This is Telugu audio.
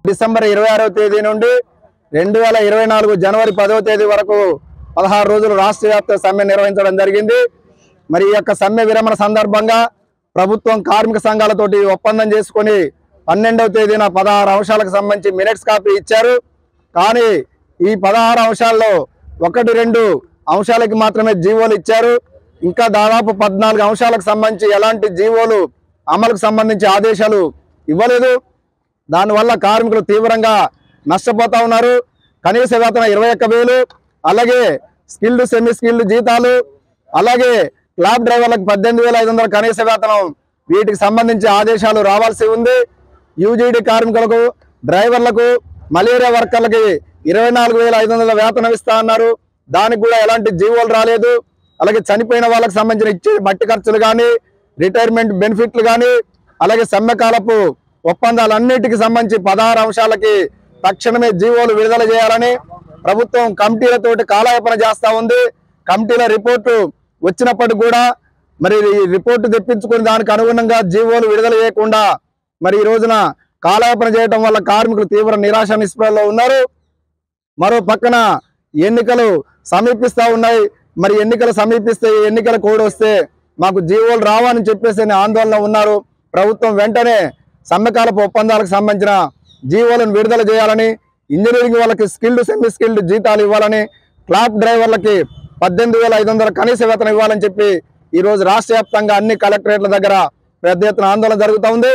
డిసెంబర్ 26వ తేదీ నుండి 2024 జనవరి 10వ తేదీ వరకు 16 రోజులు రాష్ట్ర వ్యాప్త సమ్మె నిర్వహించడం జరిగింది. మరి ఈ యొక్క సమ్మె విరమణ సందర్భంగా ప్రభుత్వం కార్మిక సంఘాలతోటి ఒప్పందం చేసుకొని 12వ తేదీన 16 అంశాలకు సంబంధించి మినిట్స్ కాపీ ఇచ్చారు. కానీ ఈ 16 అంశాల్లో 1-2 అంశాలకి మాత్రమే జీవోలు ఇచ్చారు. ఇంకా దాదాపు 14 అంశాలకు సంబంధించి ఎలాంటి జీవోలు అమలుకు సంబంధించి ఆదేశాలు ఇవ్వలేదు. దానివల్ల కార్మికులు తీవ్రంగా నష్టపోతా ఉన్నారు. కనీస వేతన 21,000, అలాగే స్కిల్డ్ సెమీ స్కిల్డ్ జీతాలు, అలాగే క్లాబ్ డ్రైవర్లకు 18,500 కనీస వేతనం, వీటికి సంబంధించి ఆదేశాలు రావాల్సి ఉంది. యూజీడీ కార్మికులకు, డ్రైవర్లకు, మలేరియా వర్కర్లకి 24,500 వేతనం ఇస్తా అన్నారు. దానికి కూడా ఎలాంటి జీవోలు రాలేదు. అలాగే చనిపోయిన వాళ్ళకి సంబంధించిన ఇచ్చే మట్టి ఖర్చులు కానీ, రిటైర్మెంట్ బెనిఫిట్లు కానీ, అలాగే సమ్మెకాలపు ఒప్పందాలన్నిటికి సంబంధించి 16 అంశాలకి తక్షణమే జీవోలు విడుదల చేయాలని ప్రభుత్వం కమిటీలతోటి కాలయాపన చేస్తూ ఉంది. కమిటీల రిపోర్టు వచ్చినప్పటికి కూడా మరి ఈ రిపోర్టు తెప్పించుకుని దానికి అనుగుణంగా జీవోలు విడుదల చేయకుండా మరి ఈ రోజున కాలయాపన చేయడం వల్ల కార్మికులు తీవ్ర నిరాశ నిస్పృహలో ఉన్నారు. మరో పక్కన ఎన్నికలు సమీపిస్తూ ఉన్నాయి. మరి ఎన్నికలు సమీపిస్తే ఎన్నికల కోడ్ వస్తే మాకు జీవోలు రావని చెప్పేసి ఆందోళన ఉన్నారు. ప్రభుత్వం వెంటనే సమ్మెకాలపు ఒప్పందాలకు సంబంధించిన జీవోలను విడుదల చేయాలని, ఇంజనీరింగ్ వాళ్ళకి స్కిల్డ్ సెమీ స్కిల్డ్ జీతాలు ఇవ్వాలని, క్లాబ్ డ్రైవర్లకి 18,500 కనీస వేతనం ఇవ్వాలని చెప్పి ఈరోజు రాష్ట్ర వ్యాప్తంగా అన్ని కలెక్టరేట్ల దగ్గర పెద్ద ఎత్తున ఆందోళన జరుగుతూ ఉంది.